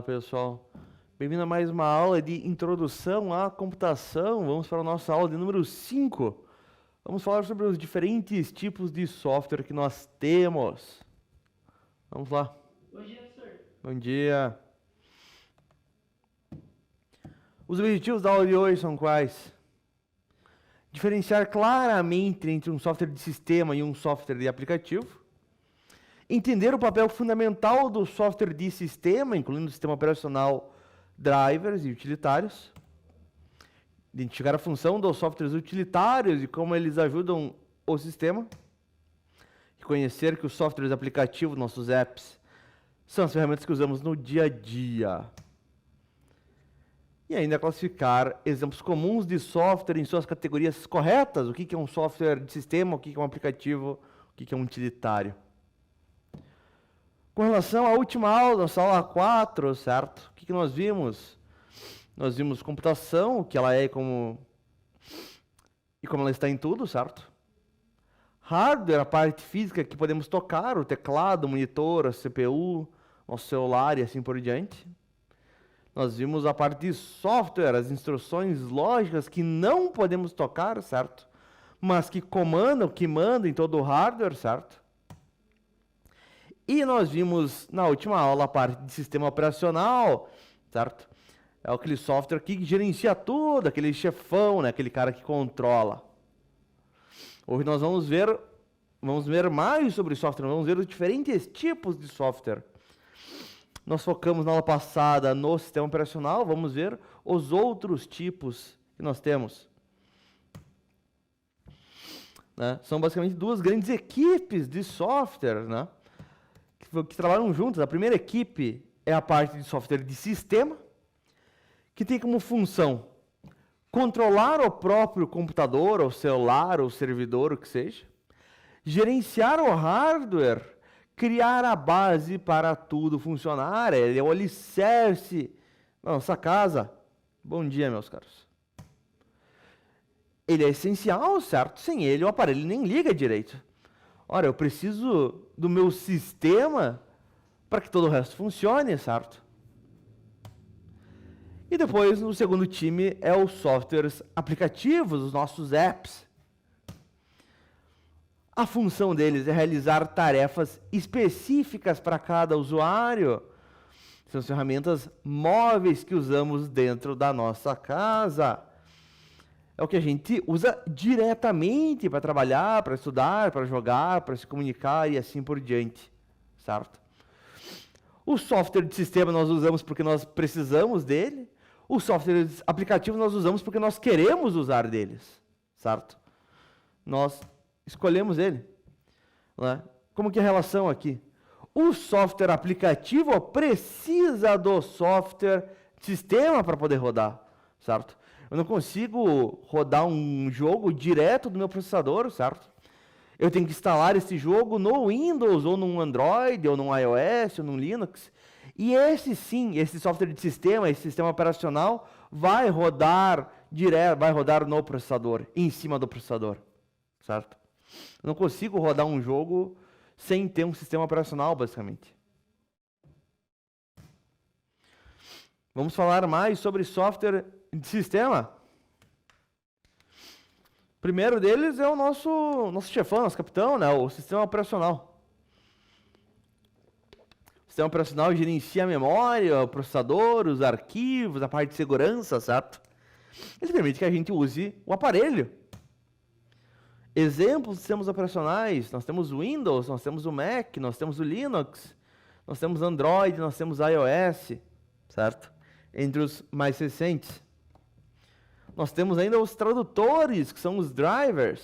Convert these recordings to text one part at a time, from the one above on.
pessoal. Bem-vindo a mais uma aula de introdução à computação. Vamos para a nossa aula de número 5. Vamos falar sobre os diferentes tipos de software que nós temos. Vamos lá. Bom dia, professor. Bom dia. Os objetivos da aula de hoje são quais? Diferenciar claramente entre um software de sistema e um software de aplicativo. Entender o papel fundamental do software de sistema, incluindo o sistema operacional, drivers e utilitários. Identificar a função dos softwares utilitários e como eles ajudam o sistema. Reconhecer que os softwares aplicativos, nossos apps, são as ferramentas que usamos no dia a dia. E ainda classificar exemplos comuns de software em suas categorias corretas. O que é um software de sistema, o que é um aplicativo, o que é um utilitário. Com relação à última aula, nossa aula 4, certo? O que nós vimos? Nós vimos computação, o que ela é e como ela está em tudo, certo? Hardware, a parte física que podemos tocar, o teclado, o monitor, a CPU, nosso celular e assim por diante. Nós vimos a parte de software, as instruções lógicas que não podemos tocar, certo? Mas que comandam, que mandam em todo o hardware, certo? E nós vimos na última aula a parte de sistema operacional, certo? É aquele software que gerencia tudo, aquele chefão, né? Aquele cara que controla. Hoje nós vamos ver mais sobre software, vamos ver os diferentes tipos de software. Nós focamos na aula passada no sistema operacional, vamos ver os outros tipos que nós temos. Né? São basicamente duas grandes equipes de software, né? Que trabalham juntas. A primeira equipe é a parte de software de sistema, que tem como função controlar o próprio computador, ou celular, ou servidor, o que seja, gerenciar o hardware, criar a base para tudo funcionar. Ele é o alicerce da nossa casa. Bom dia, meus caros. Ele é essencial, certo? Sem ele o aparelho nem liga direito. Ora, eu preciso do meu sistema para que todo o resto funcione, certo? E depois, no segundo time, é os softwares aplicativos, os nossos apps. A função deles é realizar tarefas específicas para cada usuário. São as ferramentas móveis que usamos dentro da nossa casa. É o que a gente usa diretamente para trabalhar, para estudar, para jogar, para se comunicar e assim por diante, certo? O software de sistema nós usamos porque nós precisamos dele. Os softwares aplicativos nós usamos porque nós queremos usar deles, certo? Nós escolhemos ele. Né? Como que é a relação aqui? O software aplicativo precisa do software de sistema para poder rodar, certo? Eu não consigo rodar um jogo direto do meu processador, certo? Eu tenho que instalar esse jogo no Windows, ou no Android, ou no iOS, ou no Linux. E esse sim, esse software de sistema, esse sistema operacional, vai rodar direto, vai rodar no processador, em cima do processador, certo? Eu não consigo rodar um jogo sem ter um sistema operacional, basicamente. Vamos falar mais sobre software de sistema. O primeiro deles é o nosso chefão, nosso capitão, né? O sistema operacional. O sistema operacional gerencia a memória, o processador, os arquivos, a parte de segurança, certo? Ele permite que a gente use o aparelho. Exemplos de sistemas operacionais: nós temos o Windows, nós temos o Mac, nós temos o Linux, nós temos Android, nós temos iOS, certo? Entre os mais recentes. Nós temos ainda os tradutores, que são os drivers.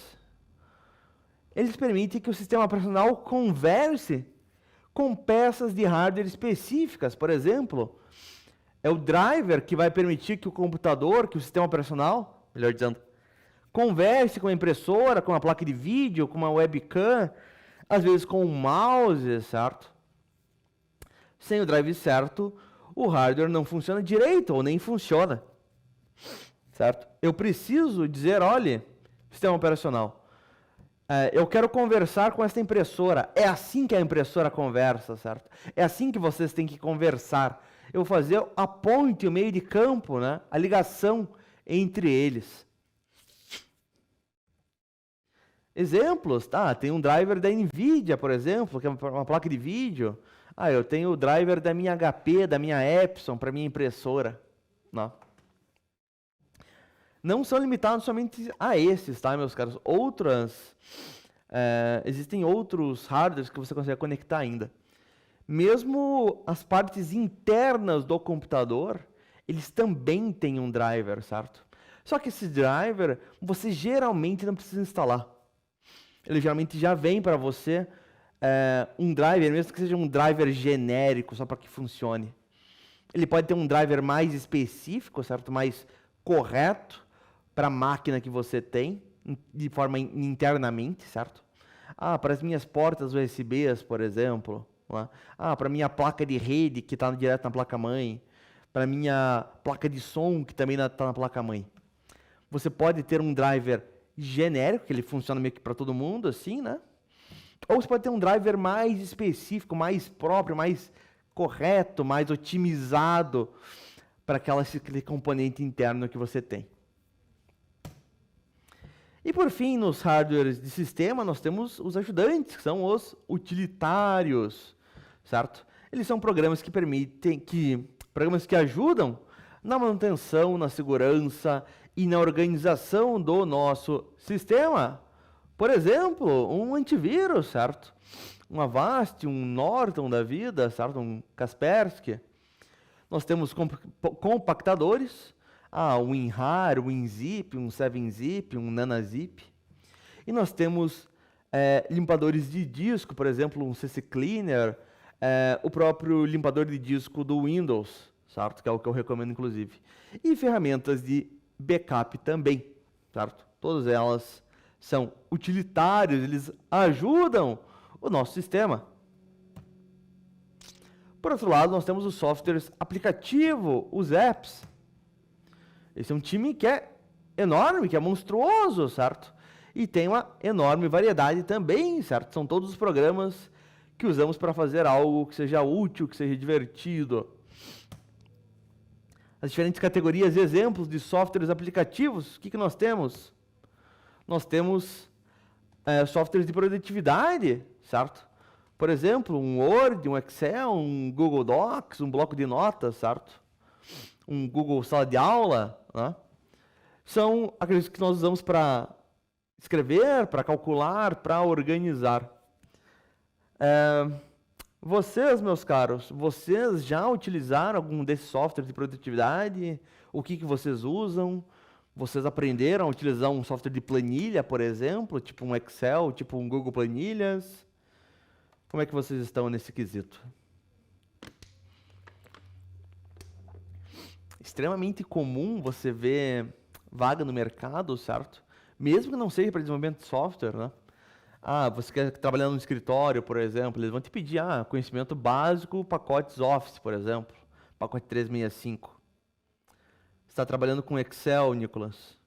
Eles permitem que o sistema operacional converse com peças de hardware específicas. Por exemplo, é o driver que vai permitir que o computador, que o sistema operacional, melhor dizendo, converse com a impressora, com a placa de vídeo, com uma webcam, às vezes com um mouse, certo? Sem o drive certo, o hardware não funciona direito ou nem funciona, certo? Eu preciso dizer, olha, sistema operacional, eu quero conversar com esta impressora. É assim que a impressora conversa, certo? É assim que vocês têm que conversar. Eu vou fazer a ponte, o meio de campo, né? A ligação entre eles. Exemplos, tá? Tem um driver da NVIDIA, por exemplo, que é uma placa de vídeo. Eu tenho o driver da minha HP, da minha Epson, para minha impressora. Não são limitados somente a esses, tá, meus caros? Existem outros hardwares que você consegue conectar ainda. Mesmo as partes internas do computador, eles também têm um driver, certo? Só que esse driver, você geralmente não precisa instalar. Ele geralmente já vem para você um driver, mesmo que seja um driver genérico, só para que funcione. Ele pode ter um driver mais específico, certo? Mais correto para a máquina que você tem, de forma internamente, certo? Para as minhas portas USBs, por exemplo. Para minha placa de rede, que está direto na placa-mãe. Para minha placa de som, que também está na placa-mãe. Você pode ter um driver genérico, que ele funciona meio que para todo mundo, assim, né? Ou você pode ter um driver mais específico, mais próprio, mais correto, mais otimizado para aquele componente interno que você tem. E por fim, nos hardwares de sistema, nós temos os ajudantes, que são os utilitários, certo? Eles são programas programas que ajudam na manutenção, na segurança e na organização do nosso sistema. Por exemplo, um antivírus, certo? Um Avast, um Norton da vida, certo? Um Kaspersky. Nós temos compactadores, um WinRAR, um WinZip, um 7-Zip, um NanaZip. E nós temos limpadores de disco, por exemplo, um CC Cleaner, o próprio limpador de disco do Windows, certo? Que é o que eu recomendo, inclusive. E ferramentas de backup também, certo? Todas elas são utilitários, eles ajudam o nosso sistema. Por outro lado, nós temos os softwares aplicativo, os apps. Esse é um time que é enorme, que é monstruoso, certo? E tem uma enorme variedade também, certo? São todos os programas que usamos para fazer algo que seja útil, que seja divertido. As diferentes categorias e exemplos de softwares aplicativos, o que nós temos? Nós temos softwares de produtividade, certo? Por exemplo, um Word, um Excel, um Google Docs, um bloco de notas, certo? Um Google Sala de Aula, né? São aqueles que nós usamos para escrever, para calcular, para organizar. Vocês, meus caros, vocês já utilizaram algum desses softwares de produtividade? O que vocês usam? Vocês aprenderam a utilizar um software de planilha, por exemplo, tipo um Excel, tipo um Google Planilhas? Como é que vocês estão nesse quesito? Extremamente comum você ver vaga no mercado, certo? Mesmo que não seja para desenvolvimento de software, né? Você quer trabalhar no escritório, por exemplo, eles vão te pedir conhecimento básico, pacotes Office, por exemplo, pacote 365. Você está trabalhando com Excel, Nicolas?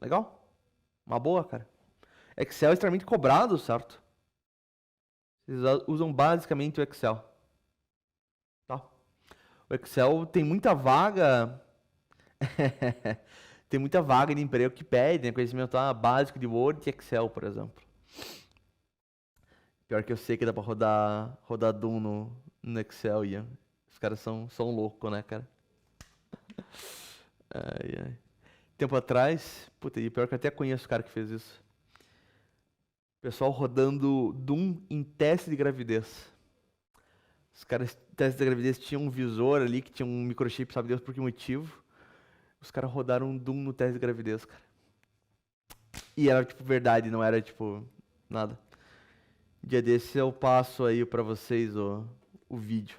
Legal? Uma boa, cara. Excel é extremamente cobrado, certo? Eles usam basicamente o Excel. Tá? O Excel tem muita vaga... tem muita vaga de emprego que pede, né? Conhecimento básico de Word e Excel, por exemplo. Pior que eu sei que dá pra rodar Doom no Excel, Ian. Os caras são loucos, né, cara? Ai. Tempo atrás, e pior que eu até conheço o cara que fez isso. Pessoal rodando Doom em teste de gravidez. Os caras, teste de gravidez, tinham um visor ali que tinha um microchip, sabe Deus por que motivo. Os caras rodaram Doom no teste de gravidez, cara. E era tipo verdade, não era tipo nada. Dia desse eu passo aí pra vocês o vídeo.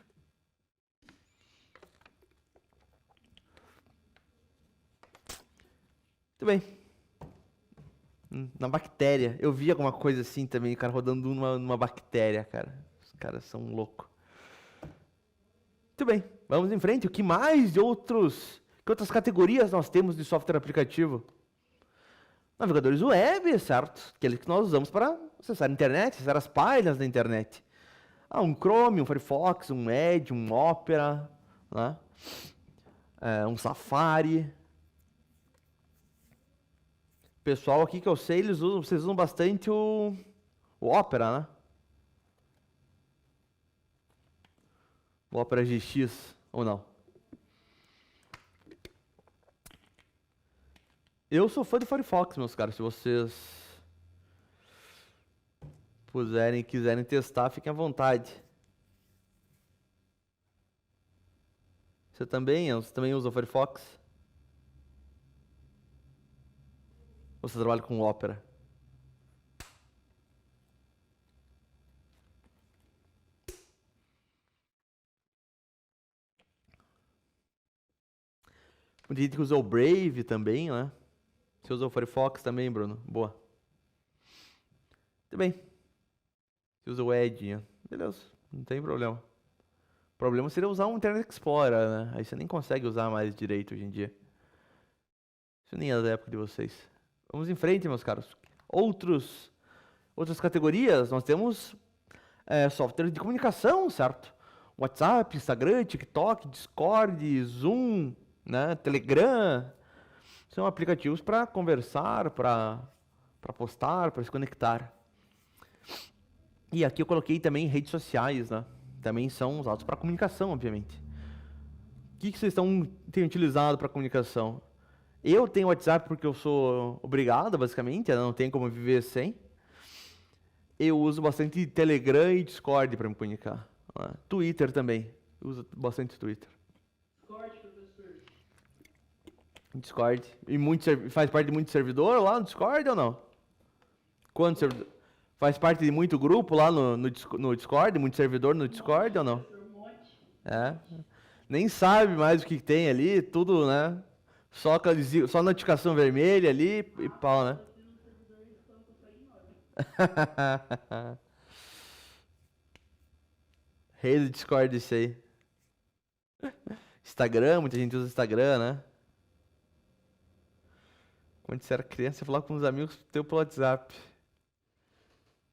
Muito bem. Na bactéria. Eu vi alguma coisa assim também, o cara rodando numa bactéria, cara. Os caras são loucos. Muito bem, vamos em frente. O que mais de que outras categorias nós temos de software aplicativo? Navegadores web, certo? Aqueles que nós usamos para acessar a internet, acessar as páginas da internet. Um Chrome, um Firefox, um Edge, um Opera, né? Um Safari. Pessoal aqui que eu sei, vocês usam bastante o Opera, né? O Opera GX, ou não? Eu sou fã do Firefox, meus caras. Se vocês quiserem testar, fiquem à vontade. Você também usa o Firefox? Ou você trabalha com Opera? Muita gente que usa o Brave também, né? Você usa o Firefox também, Bruno? Boa. Muito bem. Você usa o Edge, né? Beleza, não tem problema. O problema seria usar um Internet Explorer, né? Aí você nem consegue usar mais direito hoje em dia. Isso nem é da época de vocês. Vamos em frente, meus caros. Outras categorias, nós temos software de comunicação, certo? WhatsApp, Instagram, TikTok, Discord, Zoom, né? Telegram. São aplicativos para conversar, para postar, para se conectar. E aqui eu coloquei também redes sociais, né? Também são usados para comunicação, obviamente. O que vocês têm utilizado para comunicação? Eu tenho WhatsApp porque eu sou obrigado, basicamente, não tem como viver sem. Eu uso bastante Telegram e Discord para me comunicar. Twitter também. Eu uso bastante Twitter. Discord, professor. Discord. E faz parte de muito servidor lá no Discord ou não? Quantos servidores? Faz parte de muito grupo lá no Discord? Muito servidor no Discord ou não? É. Nem sabe mais o que tem ali, tudo, né? Só notificação vermelha ali e pau, né? Rei do Discord isso aí. Instagram, muita gente usa Instagram, né? Quando você era criança, você falava com os amigos teu pelo WhatsApp.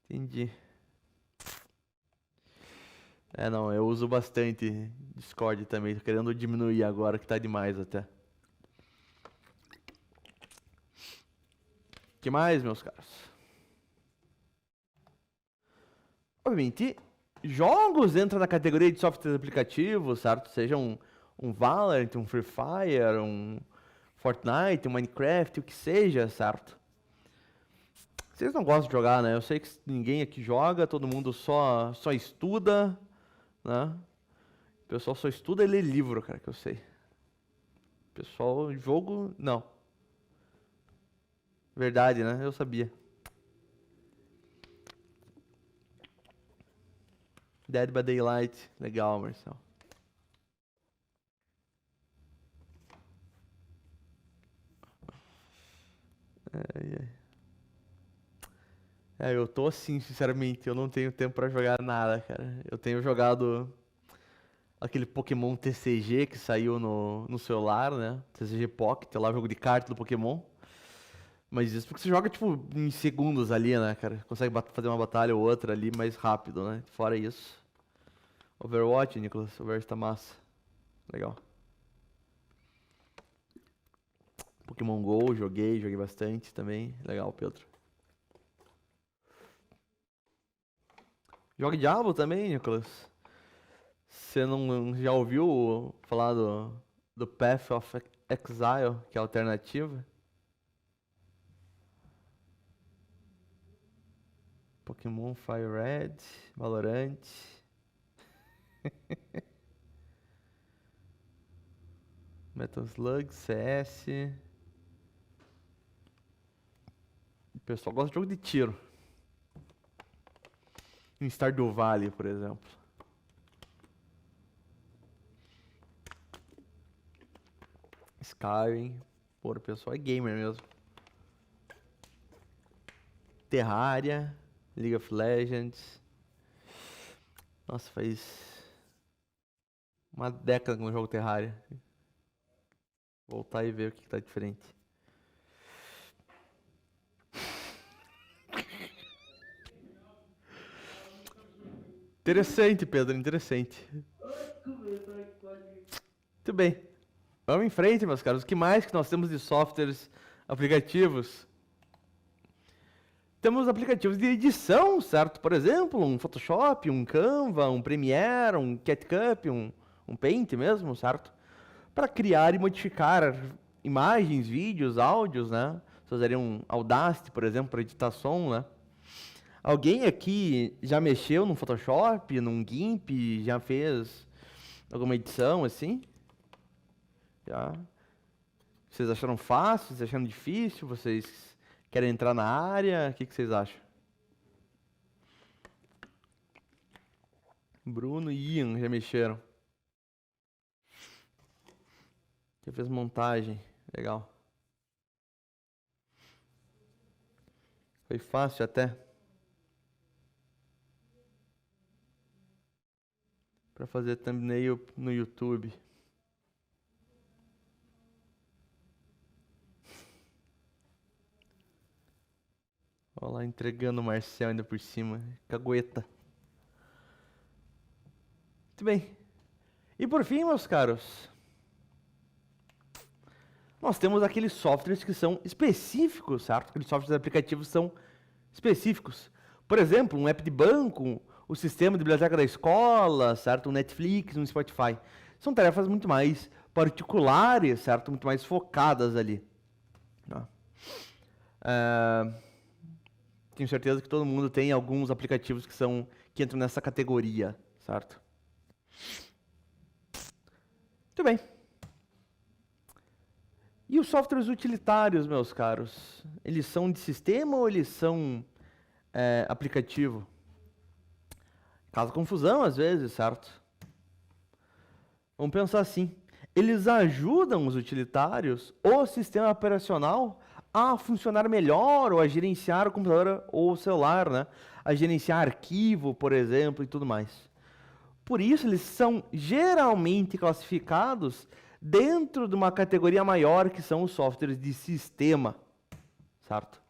Entendi. Não, eu uso bastante Discord também. Tô querendo diminuir agora, que tá demais até. Que mais, meus caros? Obviamente, jogos entram na categoria de softwares aplicativos, certo? Seja um Valorant, um Free Fire, um Fortnite, um Minecraft, o que seja, certo? Vocês não gostam de jogar, né? Eu sei que ninguém aqui joga, todo mundo só estuda, né? O pessoal só estuda e lê livro, cara, que eu sei. O pessoal, jogo, não. Verdade, né? Eu sabia. Dead by Daylight. Legal, Marcelo. Eu tô assim, sinceramente. Eu não tenho tempo pra jogar nada, cara. Eu tenho jogado aquele Pokémon TCG que saiu no celular, né? TCG Pocket, lá o jogo de carta do Pokémon. Mas isso porque você joga, tipo, em segundos ali, né, cara? Consegue fazer uma batalha ou outra ali mais rápido, né? Fora isso. Overwatch, Nicolas. Overwatch tá massa. Legal. Pokémon GO, joguei bastante também. Legal, Pedro. Joga Diablo também, Nicolas? Você não já ouviu falar do Path of Exile, que é a alternativa? Pokémon Fire Red, Valorant. Metal Slug, CS. O pessoal gosta de jogo de tiro. Em Stardew Valley, por exemplo. Skyrim. Pô, o pessoal é gamer mesmo. Terraria, League of Legends. Nossa, faz uma década que eu não jogo Terraria. Voltar e ver o que tá diferente. Interessante, Pedro, interessante. Muito bem. Vamos em frente, meus caros. O que mais que nós temos de softwares, aplicativos? Temos aplicativos de edição, certo? Por exemplo, um Photoshop, um Canva, um Premiere, um CapCut, um Paint mesmo, certo? Para criar e modificar imagens, vídeos, áudios, né? Você usaria um Audacity, por exemplo, para editar som, né? Alguém aqui já mexeu no Photoshop, num GIMP, já fez alguma edição assim? Já? Vocês acharam fácil? Vocês acharam difícil? Vocês querem entrar na área? O que vocês acham? Bruno e Ian já mexeram. Já fez montagem. Legal. Foi fácil até. Para fazer thumbnail no YouTube. Olha lá, entregando o Marcel ainda por cima. Cagueta. Muito bem. E por fim, meus caros, nós temos aqueles softwares que são específicos, certo? Aqueles softwares aplicativos são específicos. Por exemplo, um app de banco, o sistema de biblioteca da escola, certo? Um Netflix, um Spotify. São tarefas muito mais particulares, certo? Muito mais focadas ali. Tá? Tenho certeza que todo mundo tem alguns aplicativos que entram nessa categoria, certo? Muito bem. E os softwares utilitários, meus caros? Eles são de sistema ou eles são aplicativo? Causa confusão às vezes, certo? Vamos pensar assim. Eles ajudam os utilitários, o sistema operacional, a funcionar melhor ou a gerenciar o computador ou o celular, né? A gerenciar arquivo, por exemplo, e tudo mais. Por isso, eles são geralmente classificados dentro de uma categoria maior, que são os softwares de sistema, certo?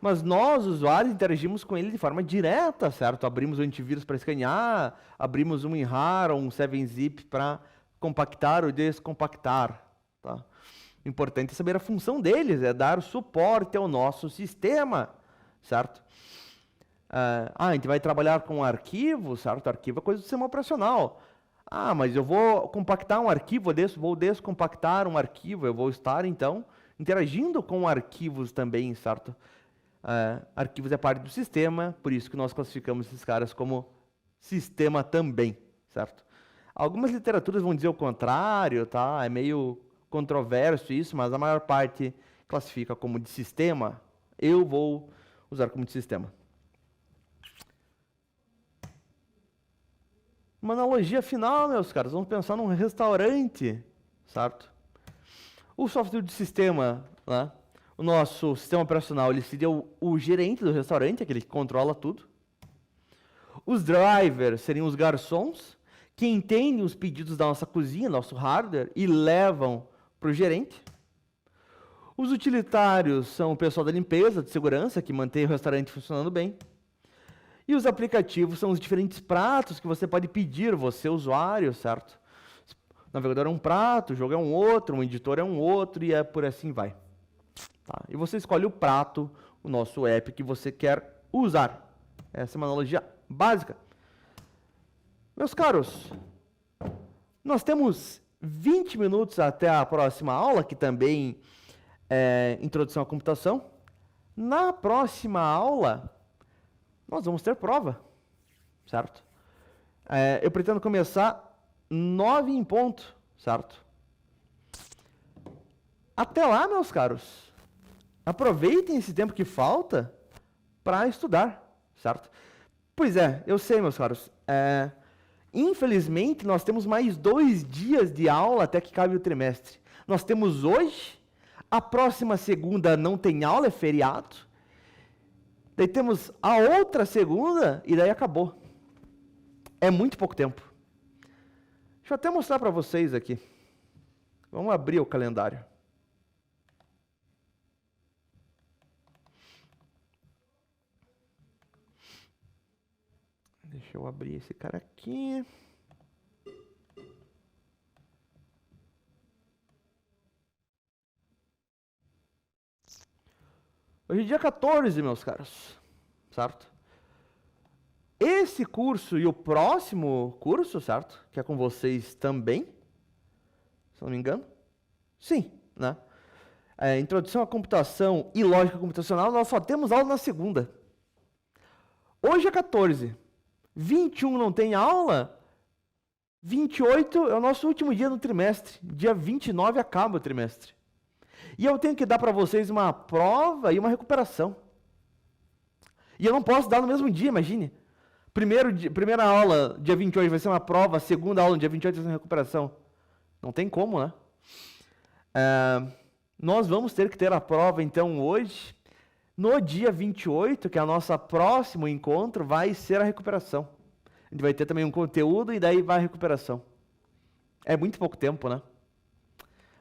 Mas nós, usuários, interagimos com ele de forma direta, certo? Abrimos o antivírus para escanear, abrimos um WinRAR ou um 7-zip para compactar ou descompactar, tá? O importante é saber a função deles, é dar suporte ao nosso sistema, certo? A gente vai trabalhar com arquivo, certo? Arquivo é coisa do sistema operacional. Mas eu vou compactar um arquivo, vou descompactar um arquivo, eu vou estar, então, interagindo com arquivos também, certo? Arquivos é parte do sistema, por isso que nós classificamos esses caras como sistema também, certo? Algumas literaturas vão dizer o contrário, tá? É meio controverso isso, mas a maior parte classifica como de sistema. Eu vou usar como de sistema. Uma analogia final, meus caras, vamos pensar num restaurante, certo? O software de sistema, né? O nosso sistema operacional, ele seria o gerente do restaurante, aquele que controla tudo. Os drivers seriam os garçons, que entendem os pedidos da nossa cozinha, nosso hardware, e levam para o gerente. Os utilitários são o pessoal da limpeza, de segurança, que mantém o restaurante funcionando bem. E os aplicativos são os diferentes pratos que você pode pedir, você, usuário, certo? O navegador é um prato, o jogo é um outro, um editor é um outro, e por assim vai. Tá? E você escolhe o prato, o nosso app que você quer usar. Essa é uma analogia básica. Meus caros, nós temos 20 minutos até a próxima aula, que também é Introdução à Computação. Na próxima aula, nós vamos ter prova, certo? Eu pretendo começar 9 em ponto, certo? Até lá, meus caros, aproveitem esse tempo que falta para estudar, certo? Pois é, eu sei, meus caros, infelizmente nós temos mais 2 dias de aula até que cabe o trimestre. Nós temos hoje, a próxima segunda não tem aula, é feriado. Daí temos a outra segunda e daí acabou. É muito pouco tempo. Deixa eu até mostrar para vocês aqui. Vamos abrir o calendário. Deixa eu abrir esse cara aqui. Hoje é dia 14, meus caros, certo? Esse curso e o próximo curso, certo? Que é com vocês também, se não me engano. Sim, né? Introdução à computação e lógica computacional, nós só temos aula na segunda. Hoje é 14. 21 não tem aula. 28 é o nosso último dia no trimestre. Dia 29 acaba o trimestre. E eu tenho que dar para vocês uma prova e uma recuperação. E eu não posso dar no mesmo dia, imagine. Primeira aula, dia 28, vai ser uma prova. Segunda aula, dia 28, vai ser uma recuperação. Não tem como, né? Nós vamos ter que ter a prova, então, hoje. No dia 28, que é o nosso próximo encontro, vai ser a recuperação. A gente vai ter também um conteúdo e daí vai a recuperação. É muito pouco tempo, né?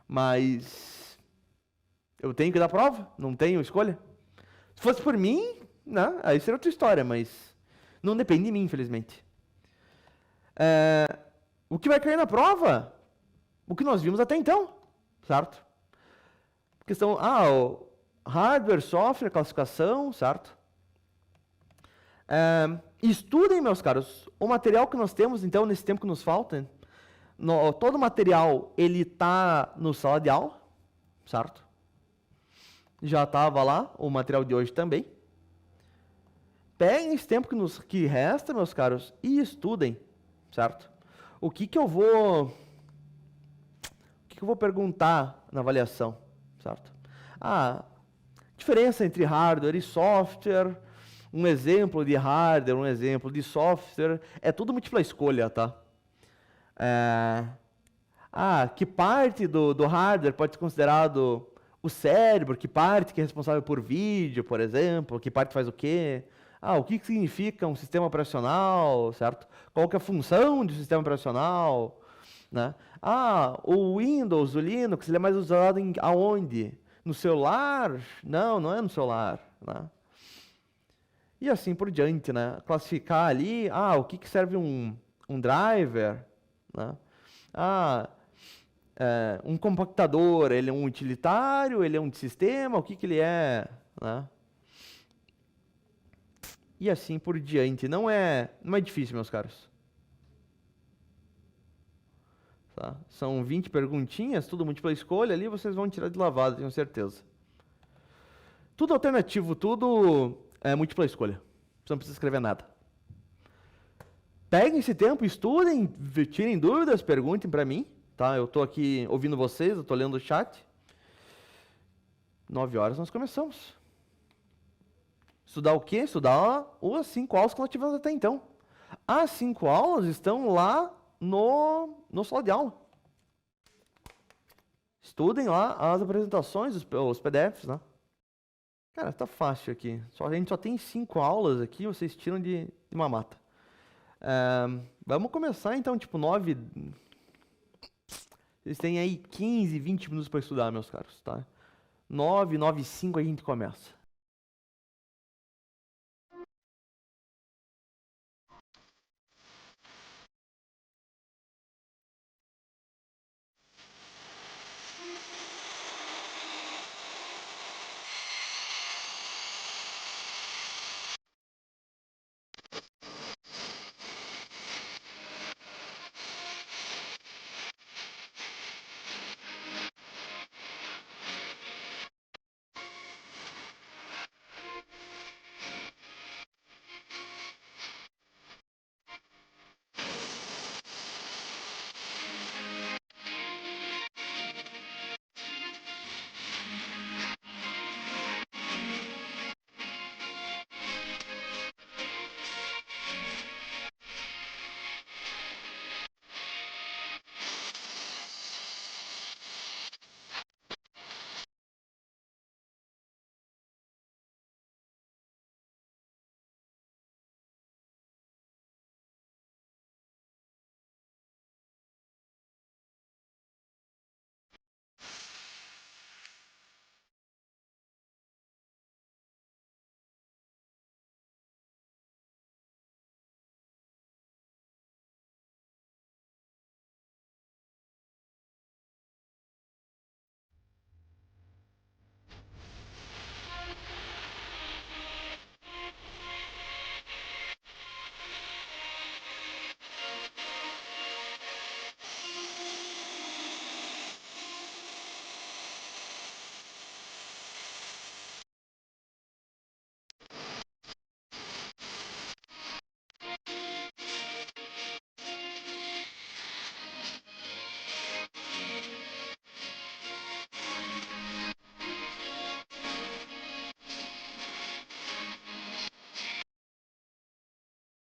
Mas eu tenho que dar prova, não tenho escolha. Se fosse por mim, né, aí seria outra história, mas não depende de mim, infelizmente. O que vai cair na prova? O que nós vimos até então, certo? Questão, o hardware, software, classificação, certo? Estudem, meus caros, o material que nós temos, então, nesse tempo que nos falta. Todo o material, ele está no sala de aula, certo? Já estava lá, o material de hoje também. Peguem esse tempo que resta, meus caros, e estudem, certo? O que eu vou perguntar na avaliação, certo? Diferença entre hardware e software, um exemplo de hardware, um exemplo de software, é tudo múltipla escolha, tá? Que parte do hardware pode ser considerado o cérebro, que parte que é responsável por vídeo, por exemplo, que parte faz o quê? O que significa um sistema operacional, certo? Qual que é a função de um sistema operacional, né? O Windows, o Linux, ele é mais usado aonde? No celular? Não, não é no celular, né? E assim por diante, né? Classificar ali, o que serve um driver, né? Um compactador, ele é um utilitário, ele é um sistema, o que ele é, né? E assim por diante. Não é difícil, meus caros. Tá? São 20 perguntinhas, tudo múltipla escolha, ali vocês vão tirar de lavada, tenho certeza. Tudo alternativo, tudo é múltipla escolha. Você não precisa escrever nada. Peguem esse tempo, estudem, tirem dúvidas, perguntem para mim. Tá? Eu estou aqui ouvindo vocês, eu estou lendo o chat. 9 horas nós começamos. Estudar o quê? Estudar as 5 aulas que nós tivemos até então. As 5 aulas estão lá no sala de aula. Estudem lá as apresentações, os PDFs, né? Cara, tá fácil aqui. A gente só tem 5 aulas aqui, vocês tiram de uma mata. Vamos começar então, tipo 9. Vocês têm aí 15, 20 minutos para estudar, meus caros, tá? 9, 9 e 5 a gente começa.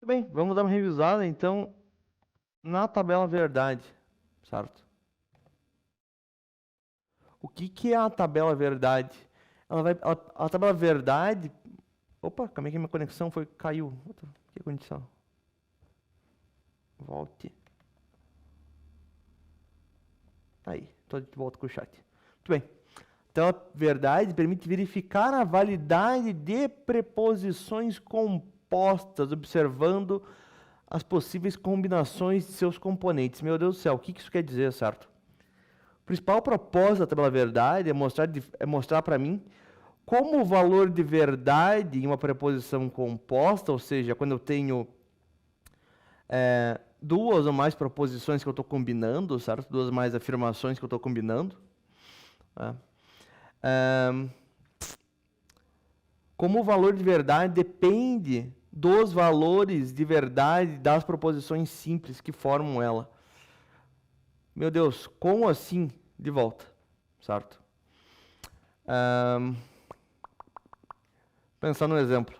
Bem, vamos dar uma revisada, então, na tabela verdade, certo? O que é a tabela verdade? A tabela verdade... Opa, como é que minha conexão caiu? Que condição? Volte. Aí, estou de volta com o chat. Muito bem. Então, a verdade permite verificar a validade de preposições compostas, observando as possíveis combinações de seus componentes. Meu Deus do céu, o que isso quer dizer, certo? O principal propósito da tabela verdade é mostrar para mim como o valor de verdade em uma preposição composta, ou seja, quando eu tenho duas ou mais proposições que eu estou combinando, certo? Duas ou mais afirmações que eu estou combinando. Como o valor de verdade depende dos valores de verdade das proposições simples que formam ela. Meu Deus, como assim? De volta, certo? Pensando no exemplo.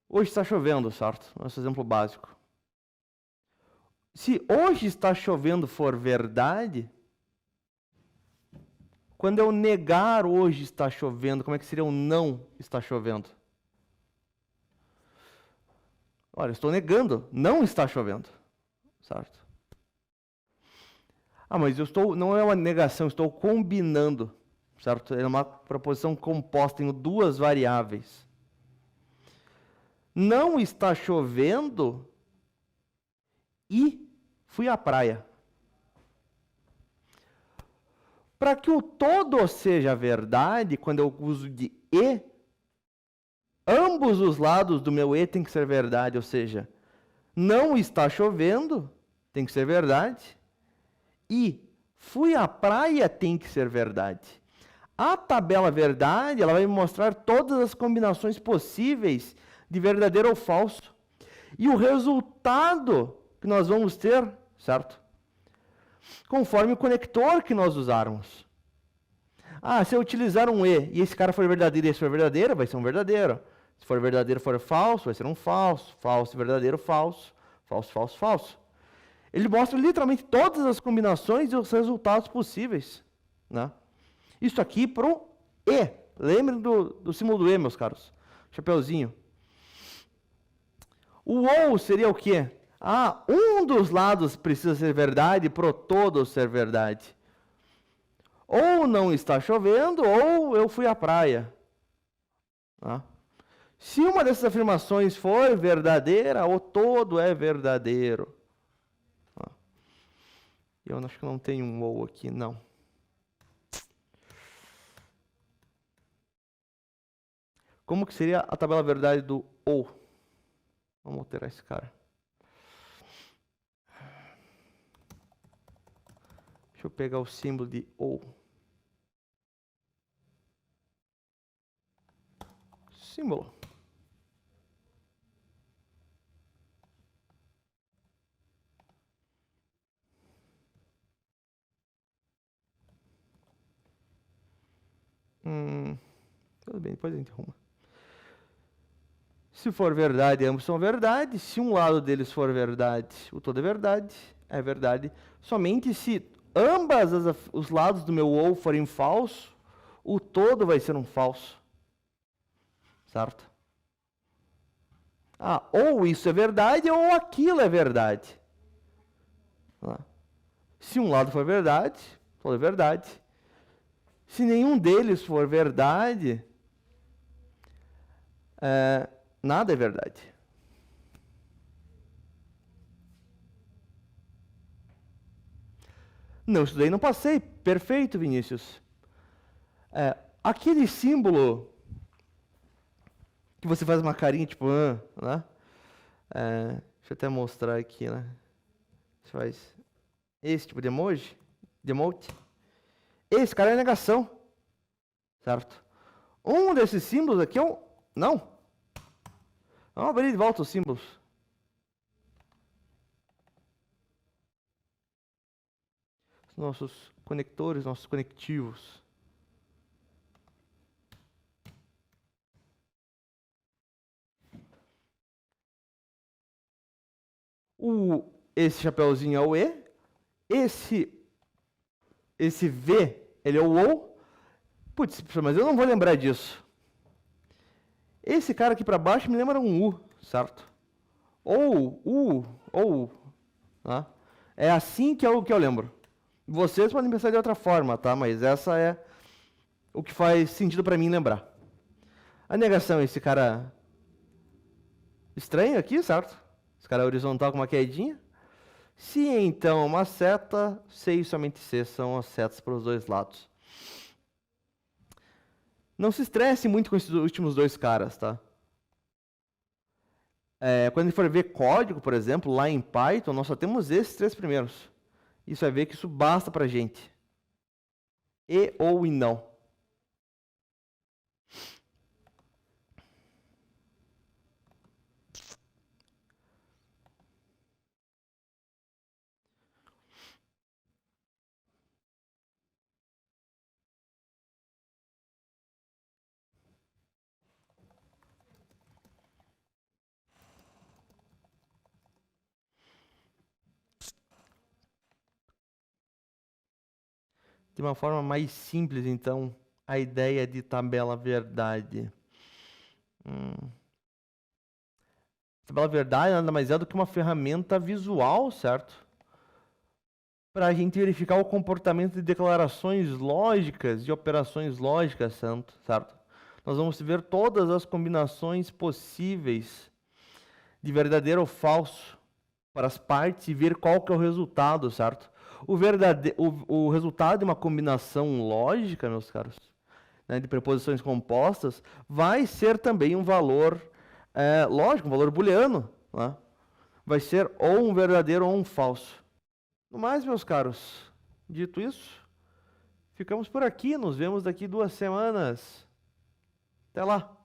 Hoje está chovendo, certo? Nosso exemplo básico. Se hoje está chovendo for verdade, quando eu negar hoje está chovendo, como é que seria o não está chovendo? Olha, eu estou negando, não está chovendo, certo? Mas não é uma negação, estou combinando, certo? É uma proposição composta, tenho duas variáveis. Não está chovendo e fui à praia. Para que o todo seja verdade, quando eu uso de e, ambos os lados do meu e tem que ser verdade, ou seja, não está chovendo, tem que ser verdade, e fui à praia tem que ser verdade. A tabela verdade, ela vai me mostrar todas as combinações possíveis de verdadeiro ou falso. E o resultado que nós vamos ter, certo? Conforme o conector que nós usarmos. Se eu utilizar um e esse cara for verdadeiro e esse for verdadeiro, vai ser um verdadeiro. Se for verdadeiro for falso, vai ser um falso. Falso, verdadeiro, falso. Falso, falso, falso. Ele mostra literalmente todas as combinações e os resultados possíveis, né? Isso aqui para o e. Lembrem do símbolo do e, meus caros. Chapeuzinho. O ou seria o quê? Um dos lados precisa ser verdade para o todo ser verdade. Ou não está chovendo, ou eu fui à praia. Se uma dessas afirmações for verdadeira, o todo é verdadeiro. Eu acho que não tenho um ou aqui, não. Como que seria a tabela verdade do ou? Vamos alterar esse cara. Deixa eu pegar o símbolo de ou. Símbolo. Tudo bem, depois a gente arruma. Se for verdade, ambos são verdade. Se um lado deles for verdade, o todo é verdade. É verdade. Somente se ambas os lados do meu ou forem falso, o todo vai ser um falso. Certo? Ou isso é verdade, ou aquilo é verdade. Se um lado for verdade, todo é verdade. Se nenhum deles for verdade, nada é verdade. Não estudei, não passei. Perfeito, Vinícius. Aquele símbolo que você faz uma carinha, tipo, né? Deixa eu até mostrar aqui, né? Você faz esse tipo de emoji, de emote. Esse cara é negação, certo? Um desses símbolos aqui é um não. Vamos abrir de volta os símbolos. Nossos conectores, nossos conectivos. Esse chapeuzinho é o E. Esse V, ele é o OU. Putz, mas eu não vou lembrar disso. Esse cara aqui para baixo me lembra um U, certo? Ou. Tá? É assim que eu lembro. Vocês podem pensar de outra forma, tá? Mas essa é o que faz sentido para mim lembrar. A negação é esse cara estranho aqui, certo? Esse cara é horizontal com uma quedinha. Se então uma seta, C e somente C são as setas para os dois lados. Não se estresse muito com esses últimos dois caras, tá? Quando a gente for ver código, por exemplo, lá em Python, nós só temos esses três primeiros. Isso vai ver que isso basta para a gente. E ou e não. De uma forma mais simples, então, a ideia de tabela verdade. Tabela verdade nada mais é do que uma ferramenta visual, certo? Para a gente verificar o comportamento de declarações lógicas e operações lógicas, certo? Nós vamos ver todas as combinações possíveis de verdadeiro ou falso para as partes e ver qual que é o resultado, certo? O resultado de uma combinação lógica, meus caros, né, de preposições compostas, vai ser também um valor lógico, um valor booleano, né? Vai ser ou um verdadeiro ou um falso. No mais, meus caros, dito isso, ficamos por aqui. Nos vemos daqui 2 semanas. Até lá!